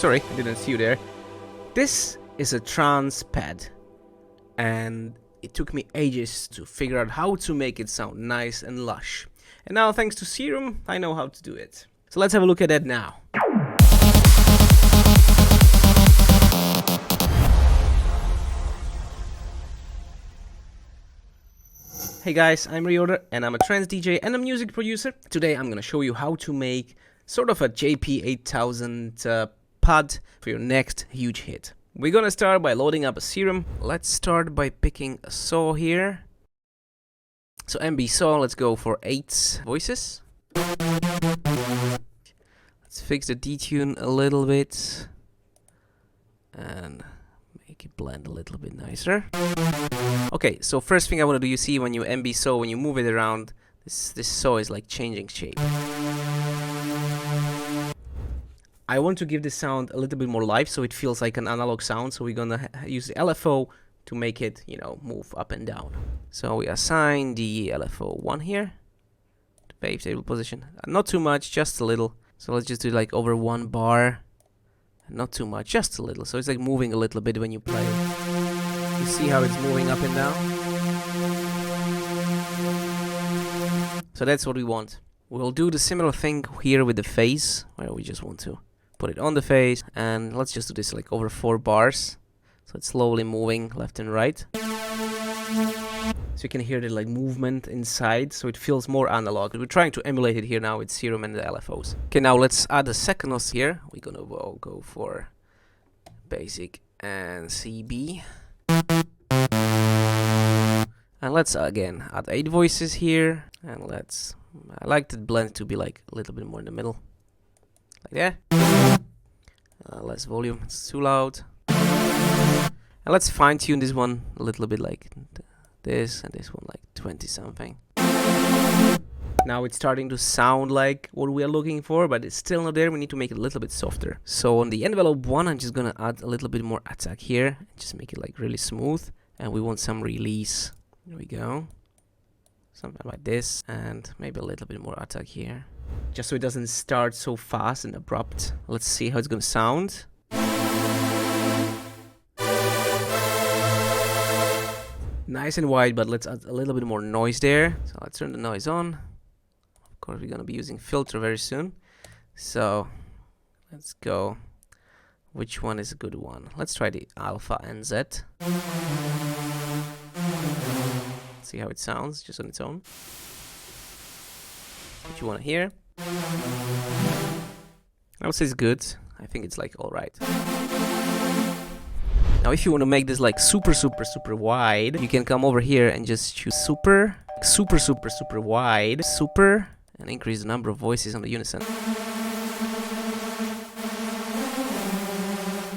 Sorry, I didn't see you there. This is a trance pad, and it took me ages to figure out how to make it sound nice and lush. And now, thanks to SERUM, I know how to do it. So let's have a look at that now. Hey guys, I'm Reorder and I'm a trance DJ and a music producer. Today I'm gonna show you how to make sort of a JP8000 pad for your next huge hit. We're gonna start by loading up a SERUM. Let's start by picking a saw here. So MB saw, let's go for 8 voices. Let's fix the detune a little bit and make it blend a little bit nicer. Okay, so first thing I want to do, you see when you MB saw, when you move it around, this saw is like changing shape. I want to give this sound a little bit more life, so it feels like an analog sound. So we're gonna use the LFO to make it, you know, move up and down. So we assign the LFO 1 here, the wavetable position. Not too much, just a little. So let's just do like over 1 bar. Not too much, just a little. So it's like moving a little bit when you play. You see how it's moving up and down? So that's what we want. We'll do the similar thing here with the phase, where we just want to put it on the phase, and let's just do this like over 4 bars. So it's slowly moving left and right. So you can hear the like movement inside, so it feels more analog. We're trying to emulate it here now with SERUM and the LFOs. Okay, now let's add a second os here. We're gonna go for basic and CB. And let's again add 8 voices here, and I like the blend to be like a little bit more in the middle, like that. Less volume, it's too loud. And let's fine tune this one a little bit, like this, and this one like 20 something. Now it's starting to sound like what we are looking for, but it's still not there. We need to make it a little bit softer. So on the envelope 1, I'm just gonna add a little bit more attack here, just make it like really smooth, and we want some release. There we go. Something like this, and maybe a little bit more attack here, just so it doesn't start so fast and abrupt. Let's see how it's gonna sound. Nice and wide, but let's add a little bit more noise there. So let's turn the noise on. Of course, we're gonna be using filter very soon. So let's go. Which one is a good one? Let's try the Alpha NZ. See how it sounds just on its own. What you want to hear? I would say it's good. I think it's like alright. Now if you want to make this like super wide, you can come over here and just choose super wide, super, and increase the number of voices on the unison.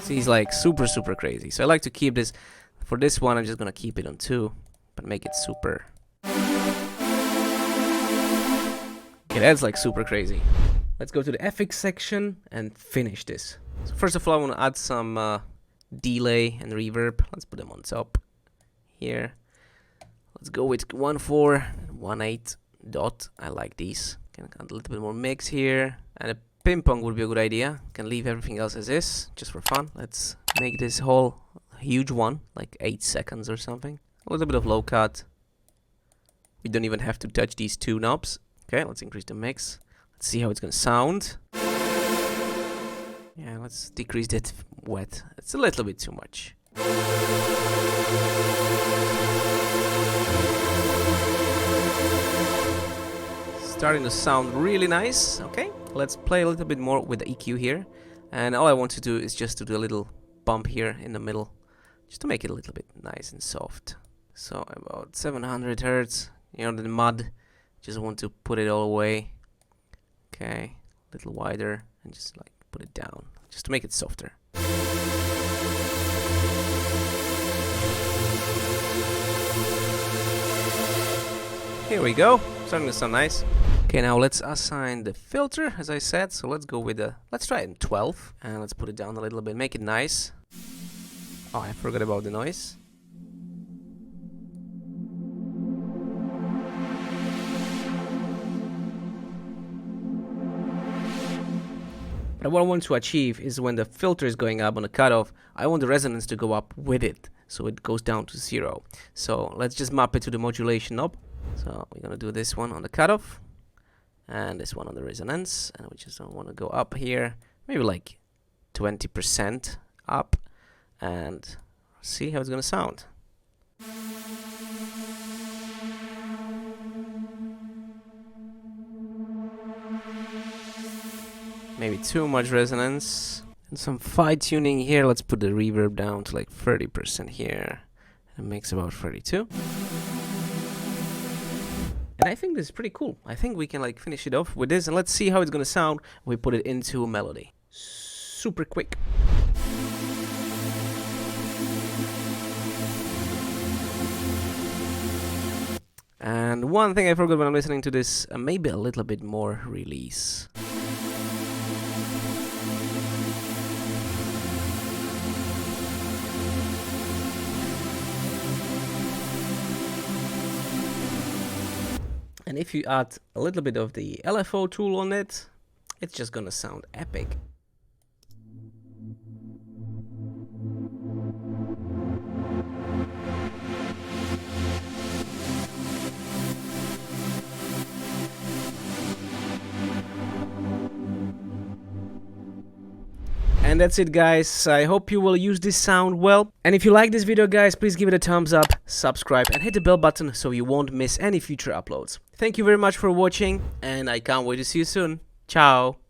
See, it's like super crazy. So I like to keep this. For this one, I'm just gonna keep it on 2, but make it super. Okay, that's like super crazy. Let's go to the FX section and finish this. So first of all, I want to add some delay and reverb. Let's put them on top here. Let's go with 1.4 and 1.8 dot. I like these. Can add a little bit more mix here, and a ping pong would be a good idea. Can leave everything else as is, just for fun. Let's make this whole huge one, like 8 seconds or something. A little bit of low cut. We don't even have to touch these 2 knobs. Okay, let's increase the mix. Let's see how it's gonna sound. Yeah, let's decrease that wet. It's a little bit too much. Starting to sound really nice. Okay, let's play a little bit more with the EQ here. And all I want to do is just to do a little bump here in the middle, just to make it a little bit nice and soft. So about 700 hertz, you know, the mud. Just want to put it all away. Okay, a little wider, and just like put it down, just to make it softer. Here we go, starting to sound nice. Okay, now let's assign the filter, as I said. So let's go with let's try it in 12, and let's put it down a little bit, make it nice. Oh, I forgot about the noise. But what I want to achieve is when the filter is going up on the cutoff, I want the resonance to go up with it, so it goes down to 0. So let's just map it to the modulation knob. So we're gonna do this one on the cutoff, and this one on the resonance, and we just don't want to go up here, maybe like 20% up, and see how it's gonna sound. Maybe too much resonance. And some fine tuning here. Let's put the reverb down to like 30% here. It makes about 32. And I think this is pretty cool. I think we can like finish it off with this, and let's see how it's gonna sound when we put it into a melody. Super quick. And one thing I forgot when I'm listening to this, maybe a little bit more release. And if you add a little bit of the LFO tool on it, it's just gonna sound epic. And that's it, guys. I hope you will use this sound well. And if you like this video, guys, please give it a thumbs up, subscribe, and hit the bell button so you won't miss any future uploads. Thank you very much for watching, and I can't wait to see you soon. Ciao!